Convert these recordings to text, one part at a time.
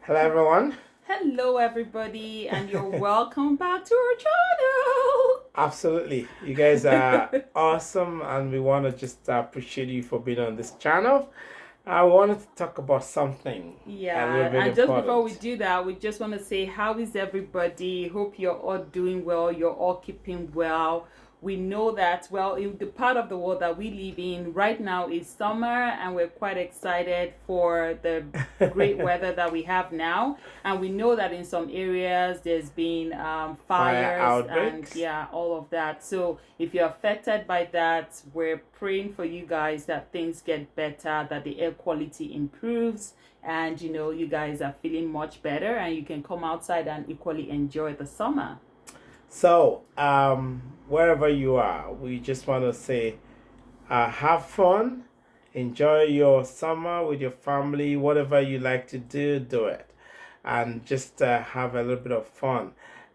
Hello, everyone. Hello, everybody, and you're welcome back to our channel. Absolutely. You guys are awesome, and we want to just appreciate you for being on this channel. I wanted to talk about something a little Yeah, bit and just before we important. do that, we just want to say, how is everybody? Hope you're all doing well, you're all keeping well. We know that, well, in the part of the world that we live in right now is summer, and we're quite excited for the great weather that we have now. And we know that in some areas there's been Fire fires and outbreaks. yeah, all of that. So if you're affected by that, we're praying for you guys that things get better, that the air quality improves, and you guys are feeling much better and you can come outside and equally enjoy the summer. So, wherever you are, we just want to say, have fun, enjoy your summer with your family, whatever you like to do, do it, and just have a little bit of fun.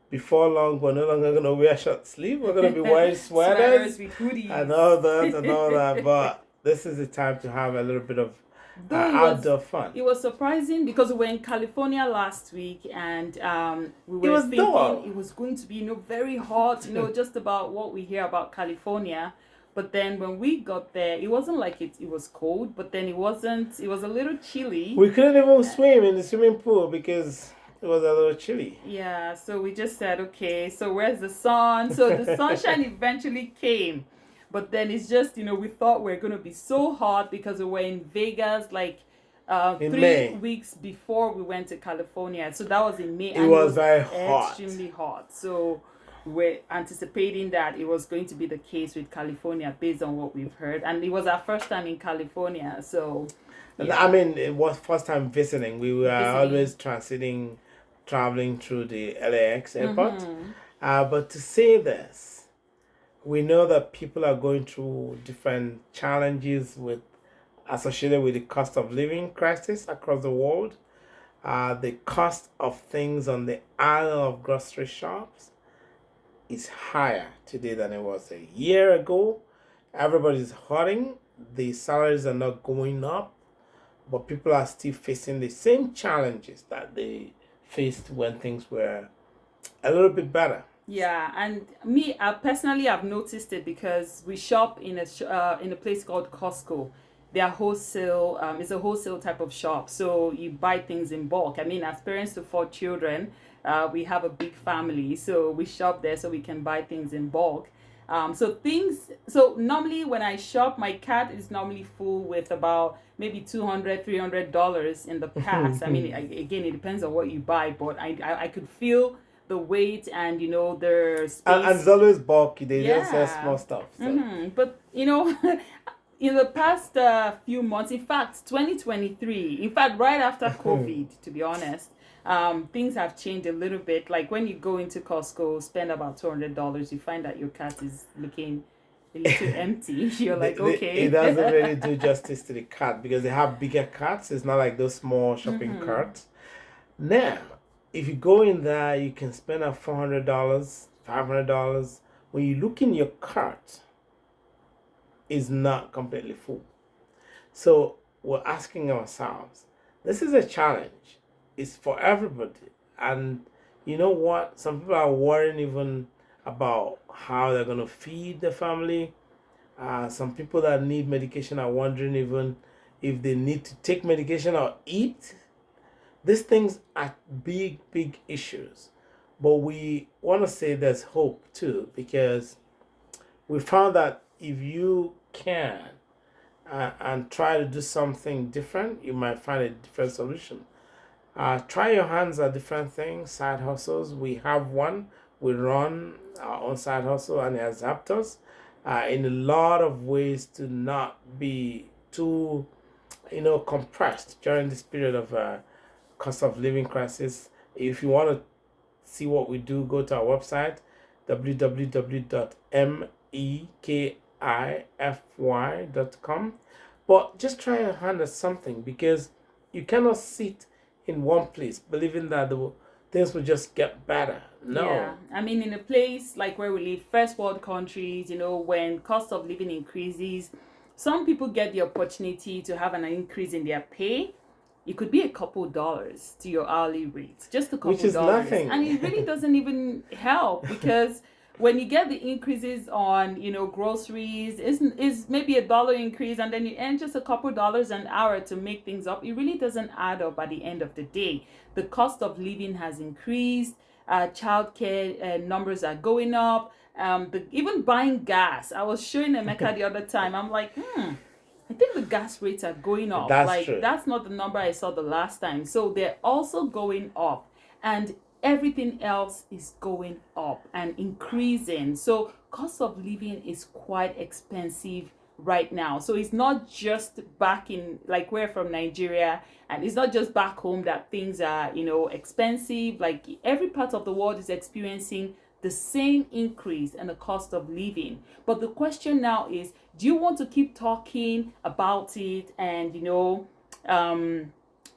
Before long, we're no longer going to wear short sleeve. We're going to be wearing Sweaters sweaters with and all that and all that. hoodies. But this is the time to have a little bit of Though outdoor fun. it was surprising because we were in California last week and we It were was thinking dull. it was going to be very hot, just about what we hear about California. But then when we got there, it wasn't like it was cold, but then it was a little chilly. We couldn't even swim in the swimming pool because it was a little chilly. Yeah, so we just said, okay, so where's the sun? So the sunshine eventually came. But then it's just, we thought we are going to be so hot because we were in Vegas like In three May, weeks before we went to California. So that was in May it and it was was very hot. extremely hot. So we're anticipating that it was going to be the case with California based on what we've heard. And it was our first time in California. So, And yeah, I mean, it was first time visiting. We were visiting. always transiting, traveling through the LAX airport. Mm-hmm. But to say this, we know that people are going through different challenges with associated with the cost of living crisis across the world. The cost of things on the aisle of grocery shops is higher today than it was a year ago. Everybody's hurting. The salaries are not going up, but people are still facing the same challenges that they faced when things were a little bit better. Yeah, and me, I personally have noticed it because we shop in a place called Costco. They are wholesale. It's a wholesale type of shop, so you buy things in bulk. I mean, as parents to four children, we have a big family, so we shop there so we can buy things in bulk. So normally when I shop, my cart is normally full with about maybe $200, $300 in the past. I mean, again, it depends on what you buy, but I could feel the weight and their And it's space. always bulky. They don't sell Yeah. small stuff. So But in the past few months, in fact 2023, in fact right after COVID, to be honest, things have changed a little bit. Like when you go into Costco, spend about $200, you find that your cart is looking a little empty. You're like, it okay. doesn't really do justice to the cart because they have bigger carts. It's not like those small shopping carts. Now, if you go in there, you can spend a $400, $500. When you look in your cart, it's not completely full. So we're asking ourselves, this is a challenge. It's for everybody. And you know what? Some people are worrying even about how they're going to feed the family. Some people that need medication are wondering even if they need to take medication or eat. These things are big, big issues. But we want to say there's hope too, because we found that if you can and try to do something different, you might find a different solution. Try your hands at different things, side hustles. We have one. We run our own side hustle and it has helped us in a lot of ways to not be too, compressed during this period of cost of living crisis. If you want to see what we do, go to our website www.mekify.com. But just try your hand at something because you cannot sit in one place believing that things will just get better. Yeah, No. I mean, in a place like where we live, first world countries, when cost of living increases, some people get the opportunity to have an increase in their pay. it could be a couple dollars to your hourly rate, just a couple Which is dollars. nothing. And it really doesn't even help because when you get the increases on, groceries, is maybe $1 increase, and then you earn just a couple dollars an hour to make things up. It really doesn't add up at the end of the day. The cost of living has increased. Childcare numbers are going up. Even buying gas. I was showing Emeka the other time. I'm like, I think the gas rates are going up. That's true. That's not the number I saw the last time. So they're also going up. And everything else is going up and increasing. So cost of living is quite expensive right now. So it's not just back in, like, we're from Nigeria, and it's not just back home that things are, expensive. Like, every part of the world is experiencing the same increase in the cost of living. But the question now is, do you want to keep talking about it and,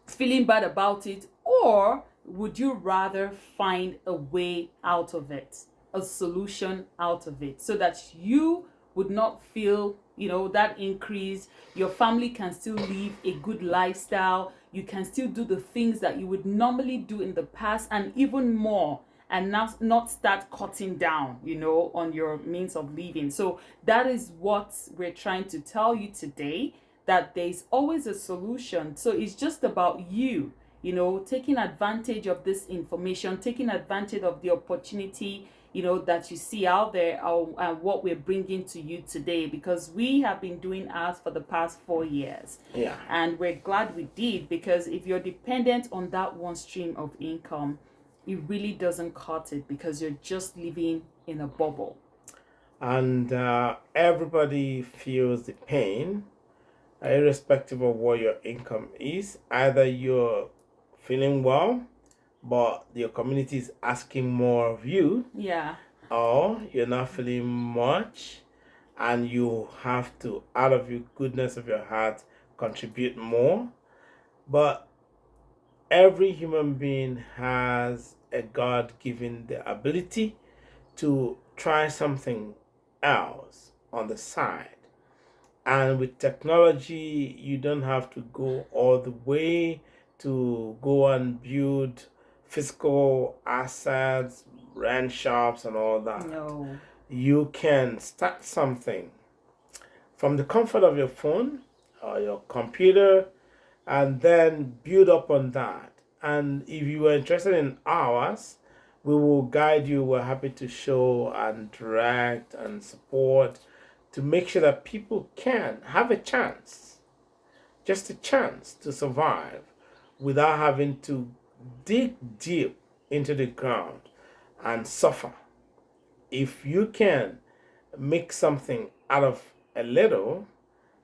feeling bad about it, or would you rather find a way out of it, a solution out of it, so that you would not feel, that increase? Your family can still live a good lifestyle. You can still do the things that you would normally do in the past and even more, and not start cutting down, on your means of living. So that is what we're trying to tell you today, that there's always a solution. So it's just about you, taking advantage of this information, taking advantage of the opportunity, that you see out there, and what we're bringing to you today, because we have been doing ours for the past 4 years. Yeah. And we're glad we did, because if you're dependent on that one stream of income, it really doesn't cut it, because you're just living in a bubble. And everybody feels the pain, irrespective of what your income is. Either you're feeling well, but your community is asking more of you, Yeah. or you're not feeling much, and you have to, out of your goodness of your heart, contribute more. But every human being has a God-given the ability to try something else on the side. And with technology, you don't have to go all the way to go and build physical assets, rent shops, and all that. No. You can start something from the comfort of your phone or your computer, and then build up on that. And if you are interested in ours, we will guide you. We're happy to show and direct and support, to make sure that people can have a chance, just a chance to survive without having to dig deep into the ground and suffer. If you can make something out of a little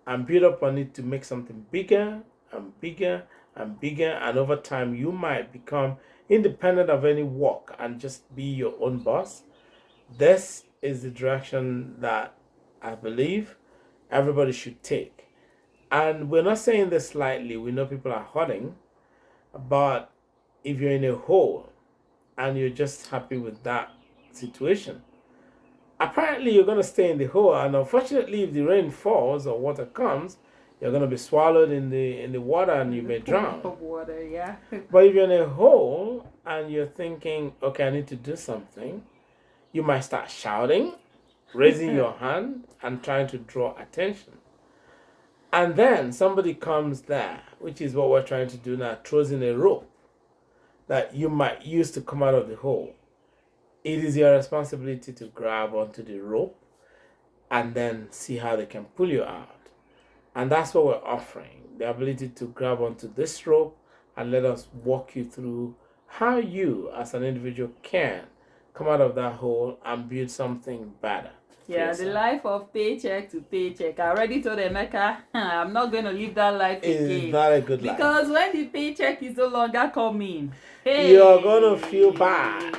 and build up on it to make something bigger and bigger and bigger, and over time you might become independent of any work and just be your own boss. This is the direction that I believe everybody should take. And we're not saying this lightly. We know people are hurting, but if you're in a hole and you're just happy with that situation, apparently you're going to stay in the hole. And unfortunately, if the rain falls or water comes, you're going to be swallowed in the water, and you may drown. Of water, yeah. But if you're in a hole and you're thinking, okay, I need to do something, you might start shouting, raising your hand, and trying to draw attention. And then somebody comes there, which is what we're trying to do now, throws in a rope that you might use to come out of the hole. It is your responsibility to grab onto the rope and then see how they can pull you out. And that's what we're offering, the ability to grab onto this rope and let us walk you through how you as an individual can come out of that hole and build something better. Yeah, the life of paycheck to paycheck. I already told Emeka, I'm not going to live that life again. It's not a good life. Because when the paycheck is no longer coming, you're going to feel bad.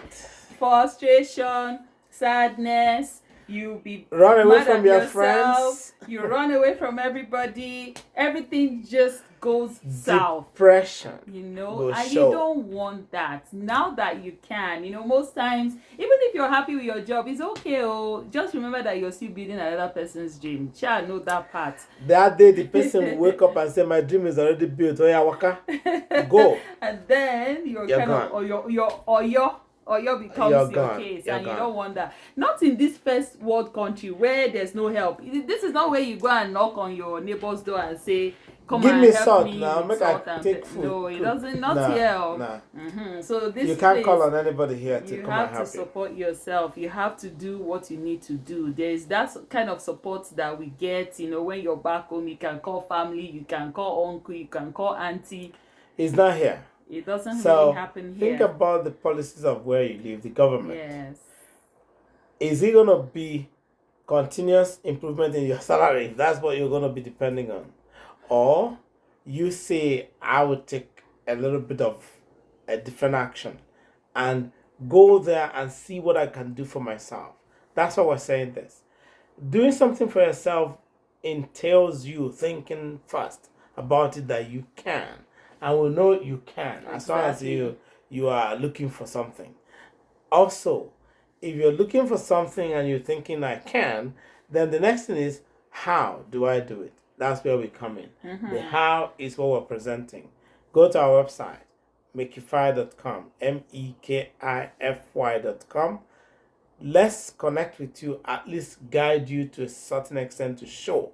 Frustration, sadness, You be Run away mad from at your yourself, friends. you run away from everybody, everything just goes south. Depression. You know, Go and show. you don't want that. Now that you can, you know, most times, even if you're happy with your job, it's okay. Oh, just remember that you're still building another person's dream. Shall know that part. That day, the person will wake up and say, "My dream is already built." Oh yeah, waka, go. And then you're You're kind gone. of, or your becomes You're your gone. case, You're and gone. you don't want that. Not in this first world country where there's no help. This is not where you go and knock on your neighbor's door and say, "Come Give and me help salt me now. with Make salt I and take food. No, it cook." doesn't. Not Nah, here. Oh. Nah. So this You can't call place, on anybody here to you come have and to help you. support yourself. You have to do what you need to do. There's that kind of support that we get, you know, when you're back home. You can call family, you can call uncle, you can call auntie. It's not here. It doesn't So really happen here. think about the policies of where you live, the government. Yes. Is it gonna be continuous improvement in your salary if that's what you're gonna be depending on? Or you say, I would take a little bit of a different action and go there and see what I can do for myself. That's why we're saying this. Doing something for yourself entails you thinking first about it that you can. And we know you can as long as you are looking for something. Also, if you're looking for something and you're thinking I can, then the next thing is, how do I do it? That's where we come in. The how is what we're presenting. Go to our website, mekify.com, MEKIFY.com. Let's connect with you, at least guide you to a certain extent to show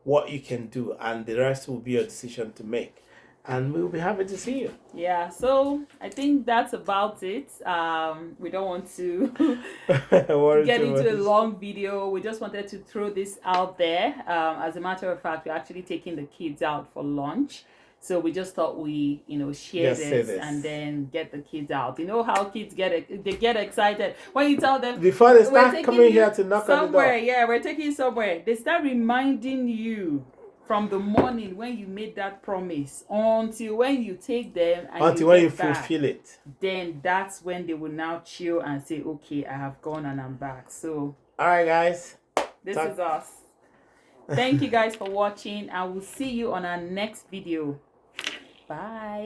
what you can do, and the rest will be your decision to make. And we'll be happy to see you. Yeah, so I think that's about it. We don't want to get into a long video. We just wanted to throw this out there. As a matter of fact, we're actually taking the kids out for lunch. So we just thought we, you know, share this and then get the kids out. You know how kids they get excited when you tell them before they start coming here to knock on the door. Yeah, we're taking you somewhere. They start reminding you from the morning when you made that promise until when you take them and until when you fulfill it. Then that's when they will now chill and say, okay, I have gone and I'm back. So all right, guys, this is us. Thank you guys for watching, and we'll see you on our next video. Bye.